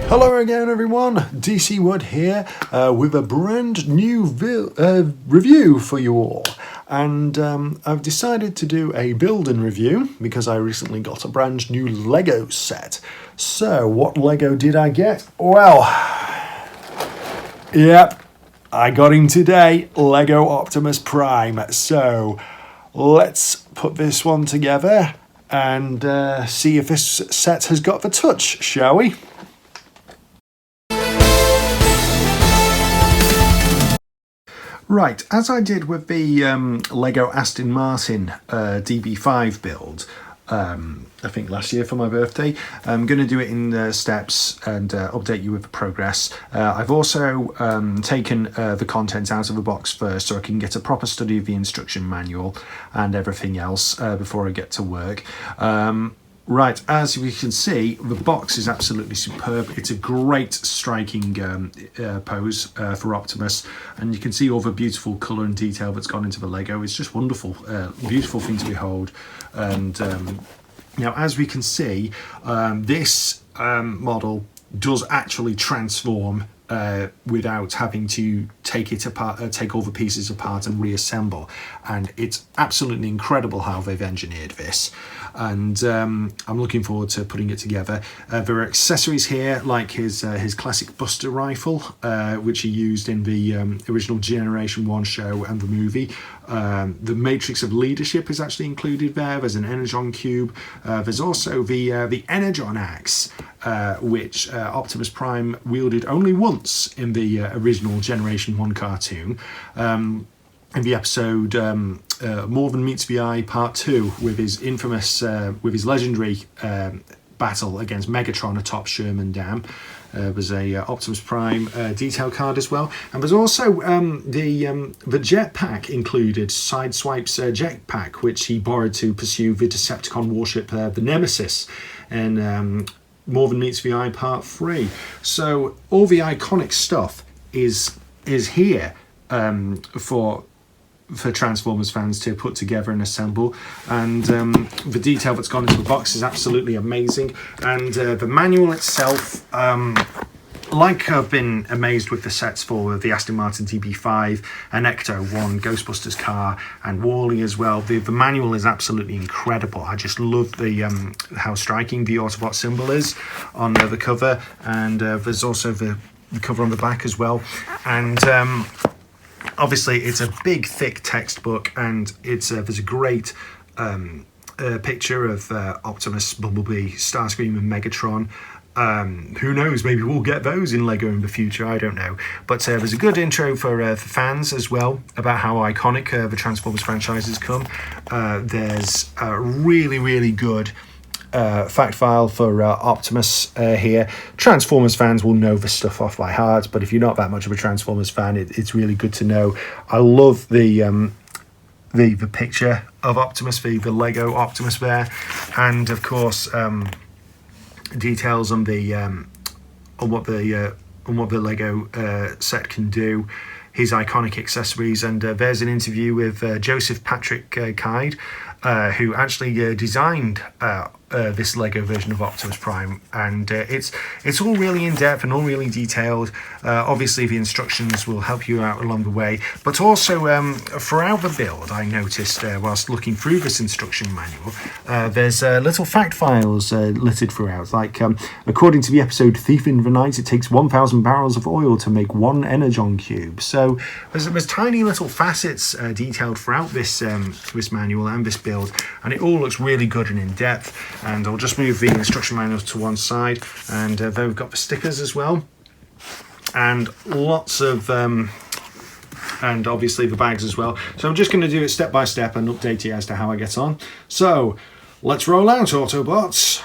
Hello again everyone, DC Wood here with a brand new review for you all. And I've decided to do a build-in review because I recently got a brand new Lego set. So what Lego did I get? Well, yep, I got him today, Lego Optimus Prime. So let's put this one together and see if this set has got the touch, shall we? Right, as I did with the Lego Aston Martin DB5 build, I think last year for my birthday, I'm going to do it in steps and update you with the progress. I've also taken the contents out of the box first so I can get a proper study of the instruction manual and everything else before I get to work. Right, as you can see, the box is absolutely superb. It's a great striking pose for Optimus, and you can see all the beautiful colour and detail that's gone into the Lego. It's just wonderful, beautiful thing to behold. And now, as we can see, this model does actually transform without having to take it apart, take all the pieces apart and reassemble, and it's absolutely incredible how they've engineered this. And I'm looking forward to putting it together. There are accessories here like his classic Buster rifle, which he used in the original Generation 1 show and the movie. The Matrix of Leadership is actually included there. There's an Energon cube. There's also the Energon axe, which Optimus Prime wielded only once in the original Generation 1 cartoon. In the episode More Than Meets the Eye Part 2, with his infamous, with his legendary battle against Megatron atop Sherman Dam. There's a Optimus Prime detail card as well, and there's also the jetpack included, Sideswipe's jetpack, which he borrowed to pursue the Decepticon warship, the Nemesis, and More Than Meets the Eye Part 3. So all the iconic stuff is here for Transformers fans to put together and assemble, and the detail that's gone into the box is absolutely amazing. And the manual itself, like I've been amazed with the sets for the Aston Martin DB5 and Ecto-1, Ghostbusters car, and Wall-E as well, the manual is absolutely incredible. I just love the how striking the Autobot symbol is on the cover, and there's also the cover on the back as well. And obviously, it's a big, thick textbook, and it's there's a great picture of Optimus, Bumblebee, Starscream, and Megatron. Who knows? Maybe we'll get those in Lego in the future. I don't know. But there's a good intro for fans as well about how iconic the Transformers franchise has come. There's a really, really good fact file for Optimus here. Transformers fans will know the stuff off by heart, but if you're not that much of a Transformers fan, it's really good to know. I love the picture of Optimus, the Lego Optimus there, and of course details on the on what the Lego set can do. His iconic accessories, and there's an interview with Joseph Patrick Kyde, who actually designed this Lego version of Optimus Prime, and it's all really in depth and all really detailed. Obviously, the instructions will help you out along the way, but also throughout the build, I noticed whilst looking through this instruction manual, there's little fact files littered throughout. Like according to the episode Thief in the Night, it takes 1,000 barrels of oil to make one Energon cube. So there's tiny little facets detailed throughout this this manual and this build, and it all looks really good and in depth. And I'll just move the instruction manual to one side, and then we've got the stickers as well, and lots of and obviously the bags as well. So I'm just going to do it step by step and update you as to how I get on. So let's roll out, Autobots.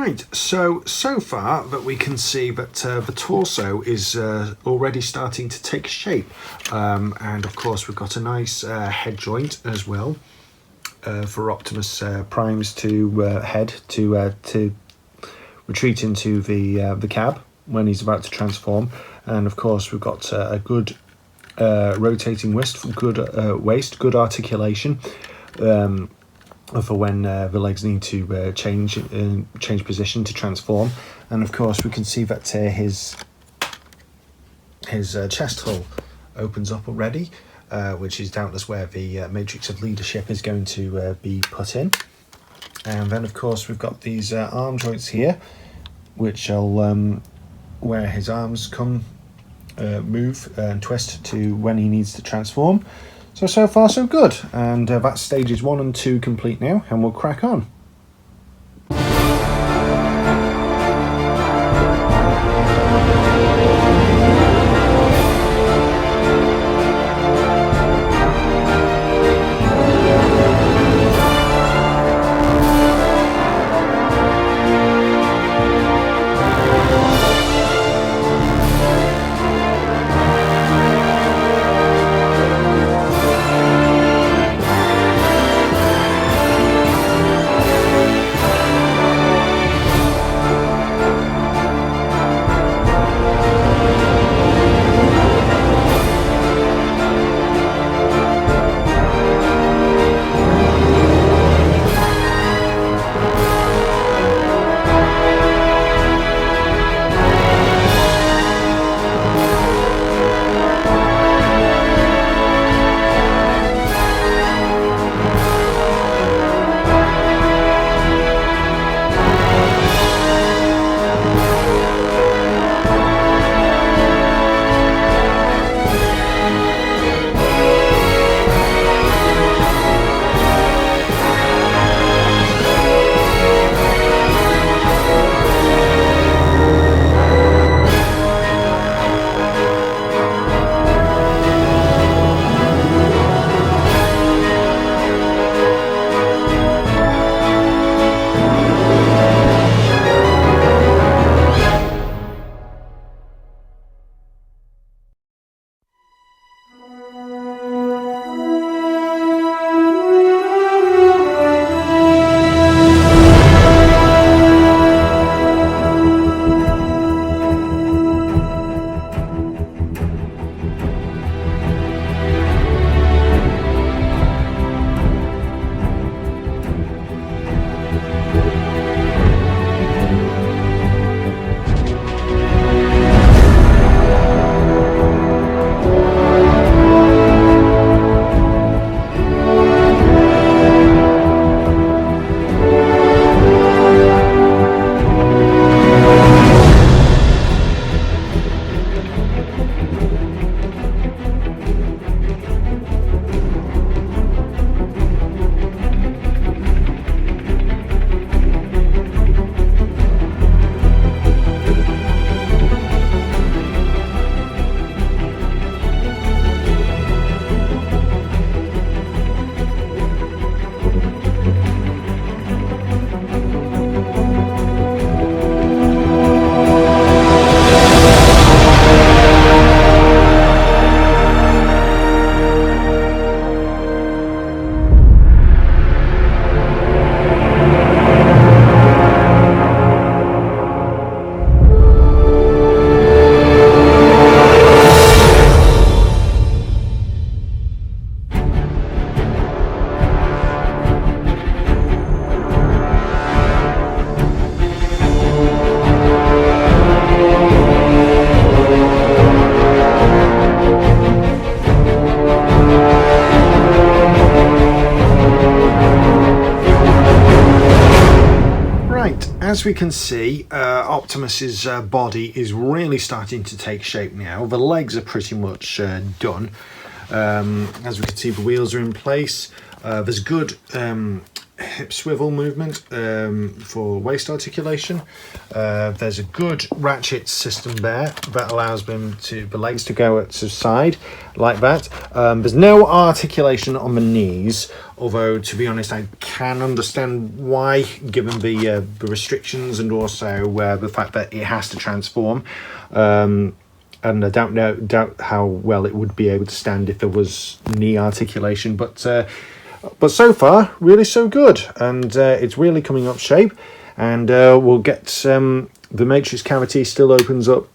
Right, so far that we can see that the torso is already starting to take shape, and of course we've got a nice head joint as well for Optimus Prime's to head to retreat into the cab when he's about to transform, and of course we've got a good rotating waist, good articulation. For when the legs need to change position to transform, and of course we can see that his chest hole opens up already, which is doubtless where the matrix of leadership is going to be put in. And then of course we've got these arm joints here, which will where his arms come move and twist to when he needs to transform. So far so good, and that's stages 1 and 2 complete now, and we'll crack on. as we can see, Optimus's body is really starting to take shape now. The legs are pretty much done. As we can see, the wheels are in place. There's good hip swivel movement for waist articulation. There's a good ratchet system there that allows the legs to go at the side like that. There's no articulation on the knees, although to be honest I can understand why, given the restrictions and also the fact that it has to transform. And I doubt how well it would be able to stand if there was knee articulation, but so far really so good, and it's really coming up shape, and we'll get the matrix cavity still opens up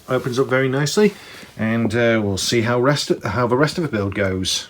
very nicely, and we'll see how the rest of the build goes.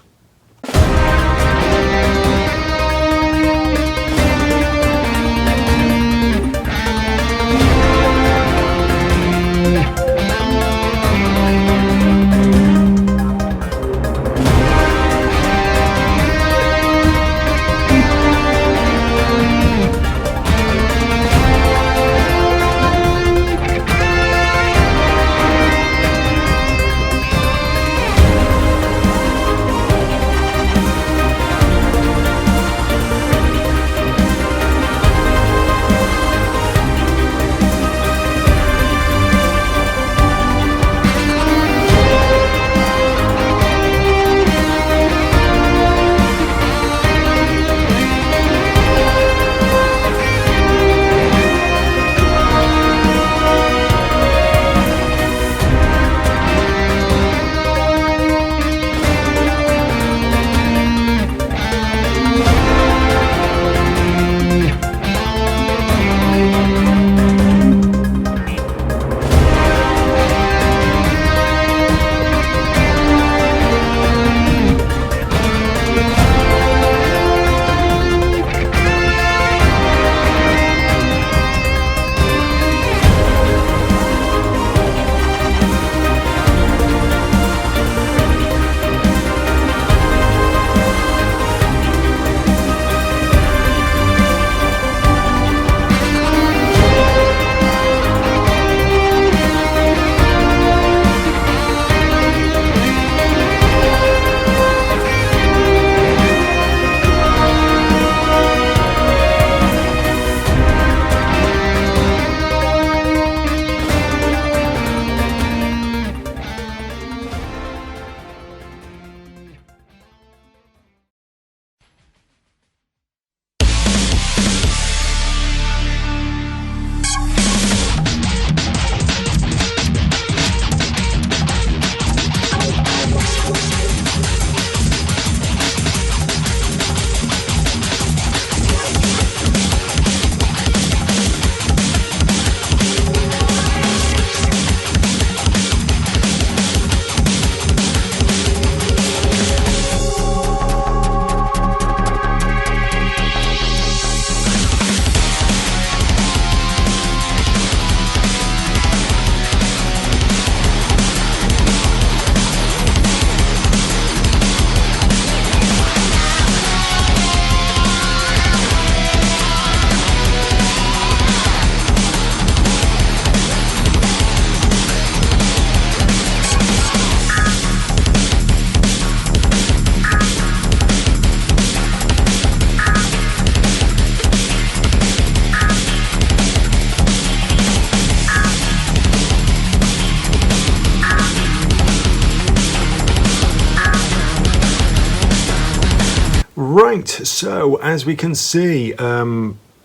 Right, so as we can see,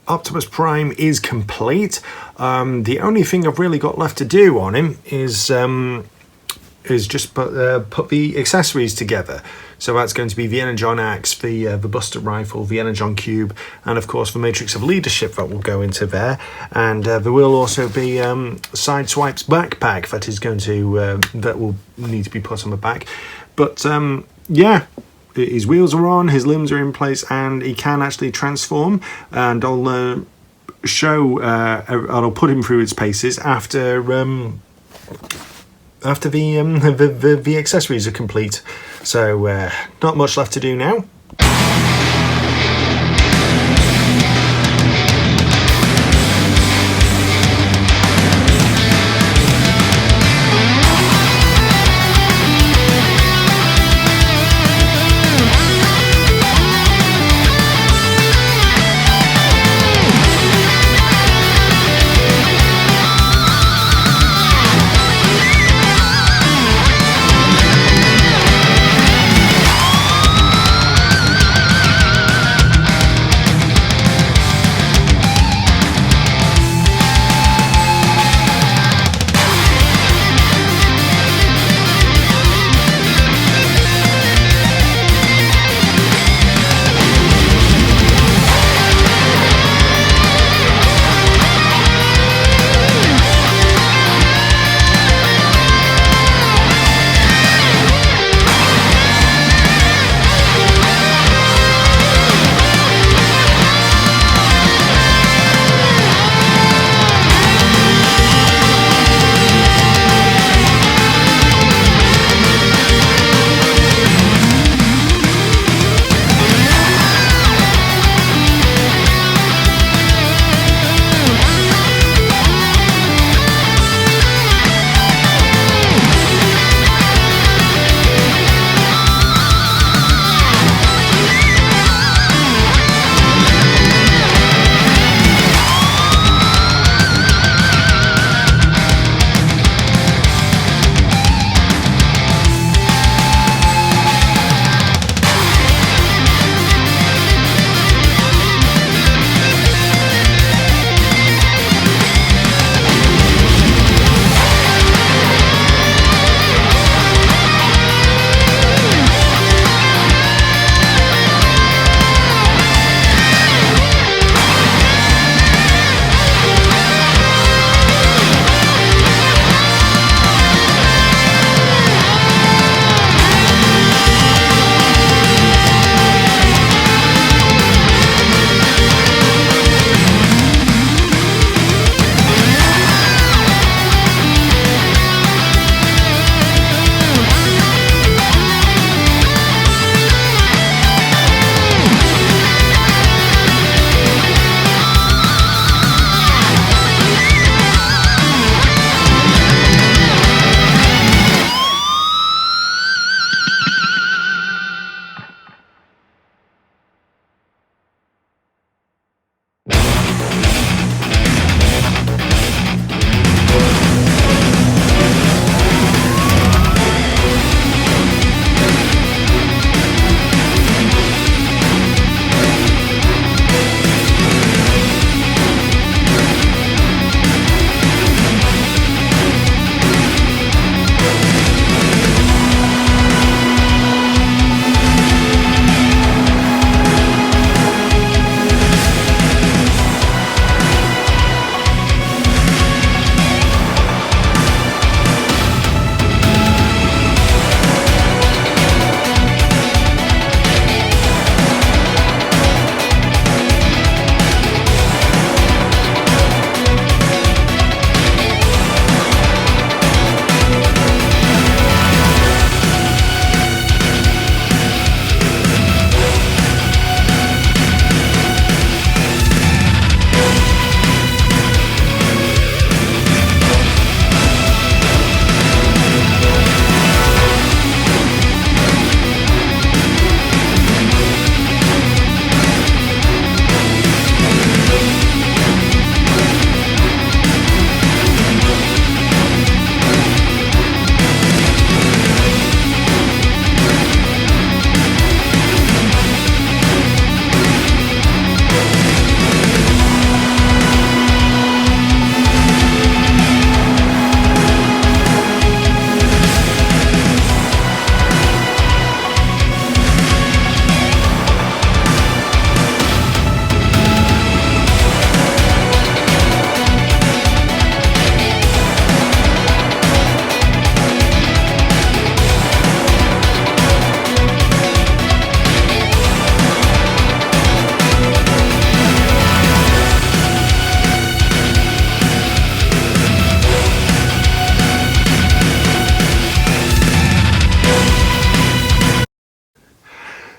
Optimus Prime is complete. The only thing I've really got left to do on him is just put the accessories together. So that's going to be the Energon Axe, the Buster Rifle, the Energon Cube, and of course the Matrix of Leadership that will go into there. And there will also be Sideswipe's backpack that is going to that will need to be put on the back. But yeah, his wheels are on, his limbs are in place, and he can actually transform. And I'll I'll put him through his paces after the accessories are complete. So not much left to do now.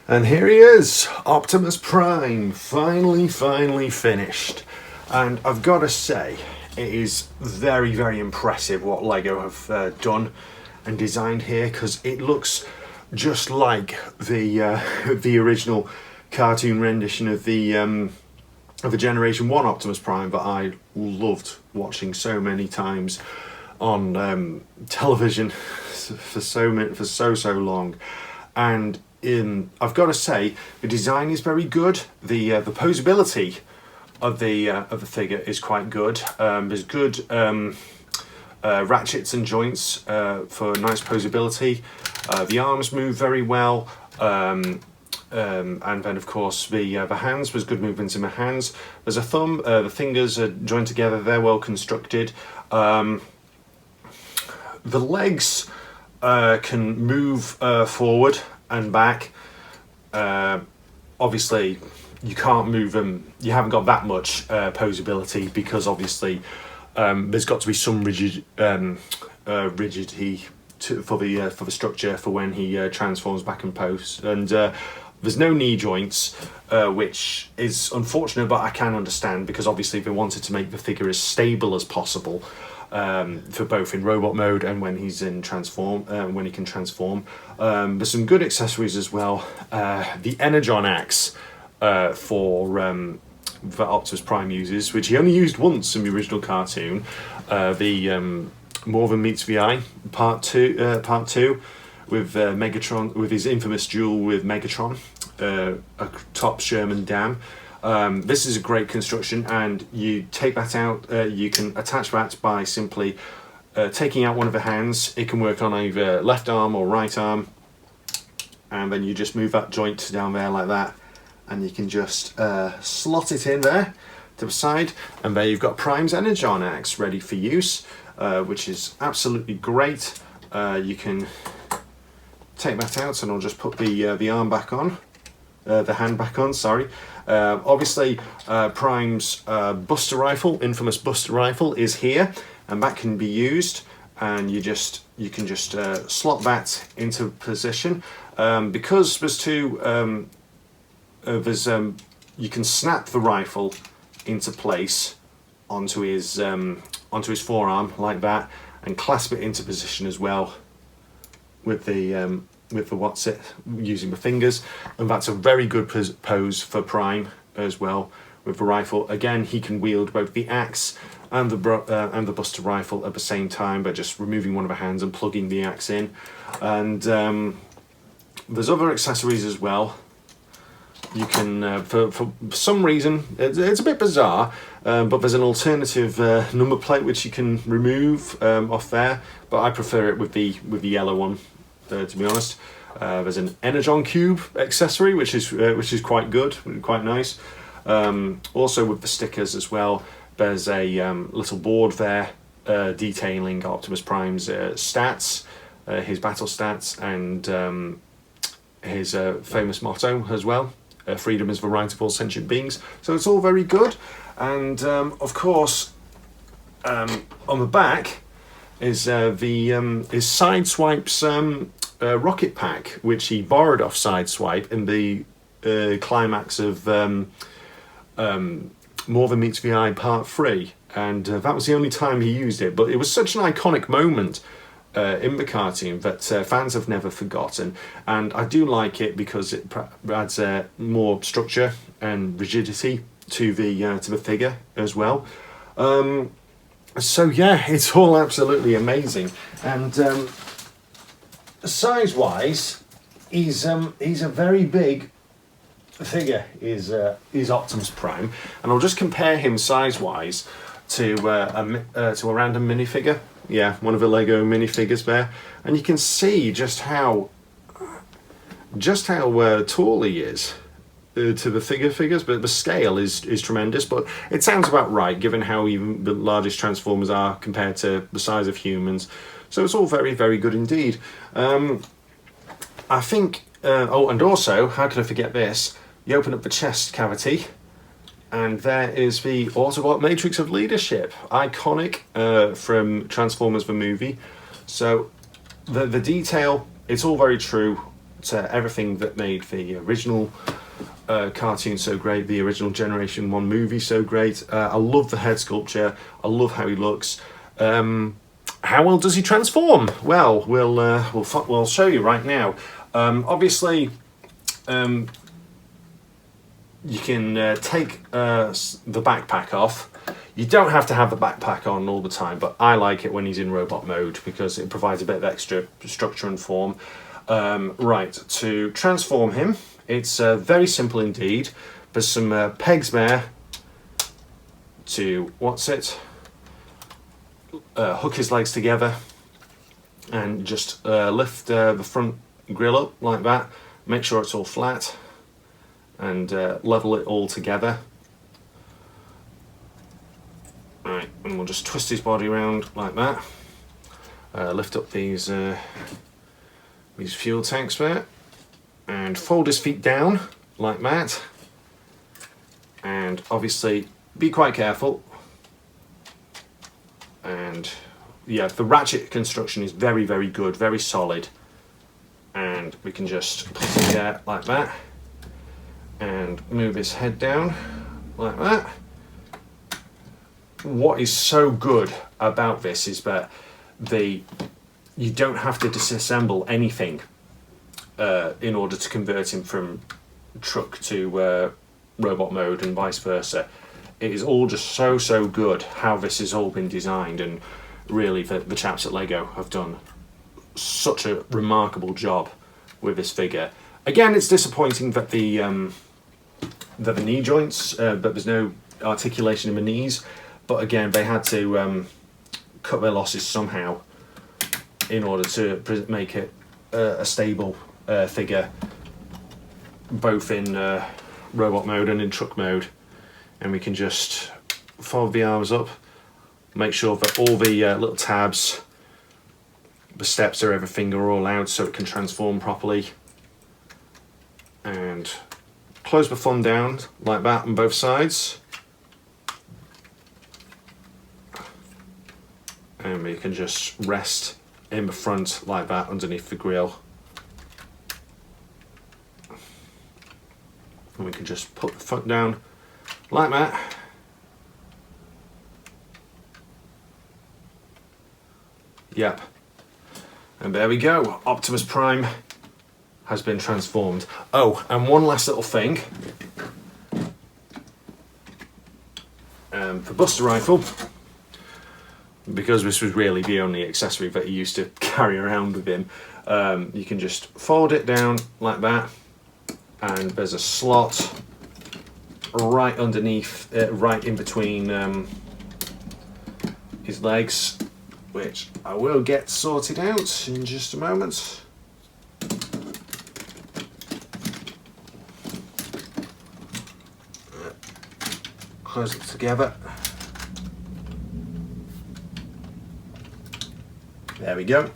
And here he is, Optimus Prime, finally finished. And I've got to say, it is very, very impressive what Lego have done and designed here, because it looks just like the original cartoon rendition of the Generation 1 Optimus Prime that I loved watching so many times on television for so long. And I've got to say, the design is very good. The posability of the figure is quite good. There's good ratchets and joints for nice posability. The arms move very well, and then of course the hands, was good movements in the hands. There's a thumb. The fingers are joined together. They're well constructed. The legs can move forward and back. Obviously you can't move them, you haven't got that much posability, because obviously there's got to be some rigidity for the structure for when he transforms back in post. And there's no knee joints, which is unfortunate, but I can understand, because obviously they wanted to make the figure as stable as possible, for both in robot mode and when he's in when he can transform. There's some good accessories as well. The Energon axe that Optimus Prime uses, which he only used once in the original cartoon. The More Than Meets the Eye part two with Megatron, with his infamous duel with Megatron atop Sherman Dam. This is a great construction, and you take that out, you can attach that by simply taking out one of the hands. It can work on either left arm or right arm, and then you just move that joint down there like that, and you can just slot it in there to the side, and there you've got Prime's Energon axe ready for use, which is absolutely great. You can take that out, and I'll just put the arm back on, the hand back on, sorry. Obviously Prime's Buster Rifle, infamous Buster Rifle, is here, and that can be used, and you can just slot that into position. Because there's two, you can snap the rifle into place onto his forearm like that, and clasp it into position as well with the using the fingers, and that's a very good pose for Prime as well with the rifle. Again, he can wield both the axe and the Buster Rifle at the same time by just removing one of the hands and plugging the axe in. And there's other accessories as well. You can, for some reason, it's a bit bizarre, but there's an alternative number plate which you can remove off there, but I prefer it with the yellow one, to be honest. There's an Energon Cube accessory, which is quite good, quite nice. Also with the stickers as well, there's a little board there detailing Optimus Prime's stats, his battle stats, and his famous motto as well. Freedom is the right of all sentient beings. So it's all very good. And of course, on the back is Sideswipe's rocket pack, which he borrowed off Sideswipe in the climax of More Than Meets the Eye Part 3. And that was the only time he used it. But it was such an iconic moment in the cartoon that fans have never forgotten, and I do like it because it adds more structure and rigidity to the figure as well. So yeah, it's all absolutely amazing. And size-wise, he's a very big figure. Is Optimus Prime, and I'll just compare him size-wise to a random minifigure. Yeah, one of the Lego minifigures there, and you can see just how tall he is to the figures. But the scale is tremendous. But it sounds about right, given how even the largest Transformers are compared to the size of humans. So it's all very, very good indeed. I think. Oh, and also, how could I forget this? You open up the chest cavity, and there is the Autobot Matrix of Leadership, iconic from Transformers the movie. So the detail, it's all very true. everything that made the original cartoon so great, the original Generation 1 movie so great. I love the head sculpture. I love how he looks. How well does he transform? Well, we'll show you right now. Obviously, you can take the backpack off. You don't have to have the backpack on all the time, but I like it when he's in robot mode because it provides a bit of extra structure and form. Right, to transform him, it's very simple indeed. There's some pegs there to, hook his legs together and just lift the front grill up like that. Make sure it's all flat and level it all together. Right, and we'll just twist his body around like that. Lift up these fuel tanks there and fold his feet down like that. And obviously be quite careful. And yeah, the ratchet construction is very, very good, very solid. And we can just put him there like that and move his head down like that. What is so good about this is that you don't have to disassemble anything in order to convert him from truck to robot mode and vice versa. It is all just so good how this has all been designed, and really the chaps at Lego have done such a remarkable job with this figure. Again, it's disappointing that the knee joints, that there's no articulation in the knees, but again they had to cut their losses somehow in order to make it a stable figure, both in robot mode and in truck mode. And we can just fold the arms up, make sure that all the little tabs, the steps or everything are all out so it can transform properly. And close the thumb down like that on both sides. And we can just rest in the front like that underneath the grille. And we can just put the foot down like that. Yep. And there we go. Optimus Prime has been transformed. Oh, and one last little thing. The Buster Rifle, because this was really the only accessory that he used to carry around with him, you can just fold it down like that, and there's a slot right underneath, right in between his legs, which I will get sorted out in just a moment. Close it together. There we go.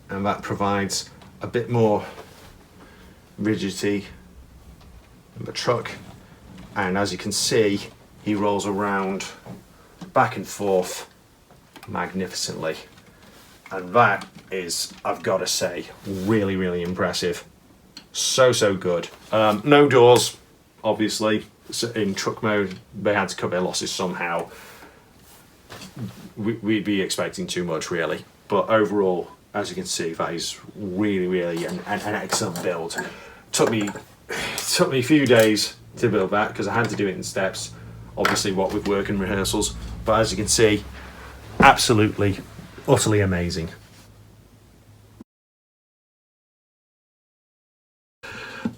And that provides a bit more rigidity in the truck. And as you can see, he rolls around back and forth magnificently. And that is, I've got to say, really, really impressive. So good. No doors, obviously. So in truck mode, they had to cut their losses somehow. We'd be expecting too much, really. But overall, as you can see, that is really an excellent build. Took me a few days to build that because I had to do it in steps, obviously what with work and rehearsals, but as you can see, absolutely utterly amazing.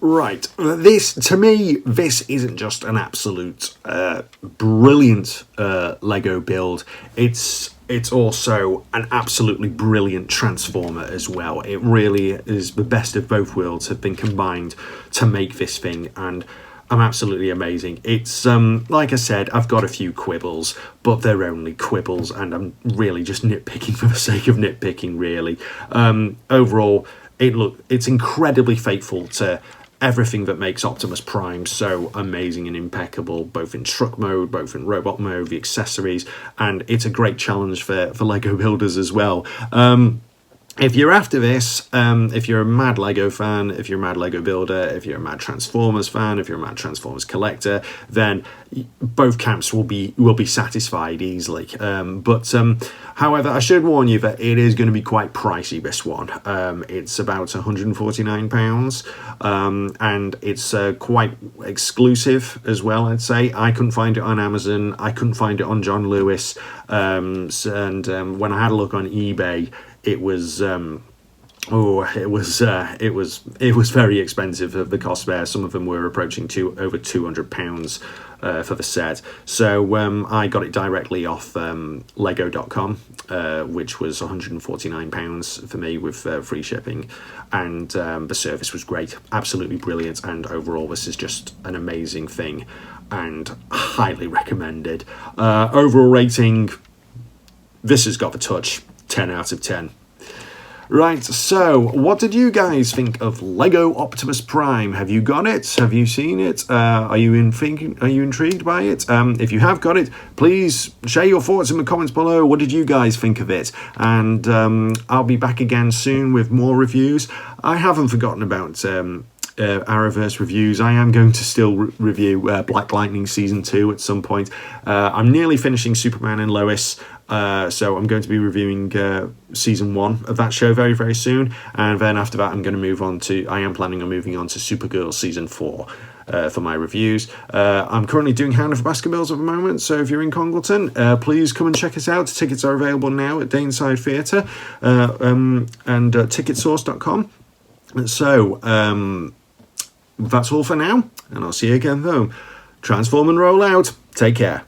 Right, this, to me, this isn't just an absolute brilliant Lego build, it's also an absolutely brilliant transformer as well. It really is the best of both worlds have been combined to make this thing, and I'm absolutely amazing. It's, like I said, I've got a few quibbles, but they're only quibbles, and I'm really just nitpicking for the sake of nitpicking, really. Overall, it's incredibly faithful to everything that makes Optimus Prime so amazing and impeccable, both in truck mode, both in robot mode, the accessories, and it's a great challenge for Lego builders as well. if you're after this, if you're a mad Lego fan, if you're a mad Lego builder, if you're a mad Transformers fan, if you're a mad Transformers collector, then both camps will be satisfied easily. However, I should warn you that it is going to be quite pricey, this one. It's about £149, and it's quite exclusive as well, I'd say. I couldn't find it on Amazon. I couldn't find it on John Lewis. When I had a look on eBay, it was it was very expensive of the cost there. Some of them were approaching over £200 for the set. So I got it directly off Lego.com, which was £149 for me with free shipping, and the service was great, absolutely brilliant, and overall this is just an amazing thing and highly recommended. Overall rating, this has got the touch. 10 out of 10. Right, so what did you guys think of Lego Optimus Prime? Have you got it? Have you seen it? Are you intrigued by it? If you have got it, please share your thoughts in the comments below. What did you guys think of it? And I'll be back again soon with more reviews. I haven't forgotten about Arrowverse reviews. I am going to still review Black Lightning Season 2 at some point. I'm nearly finishing Superman and Lois, so I'm going to be reviewing Season 1 of that show very, very soon, and then after that I am planning on moving on to Supergirl Season 4 for my reviews. I'm currently doing Hound of the Baskervilles at the moment, so if you're in Congleton, please come and check us out. Tickets are available now at Daneside Theatre and ticketsource.com. So that's all for now, and I'll see you again though. Transform and roll out. Take care.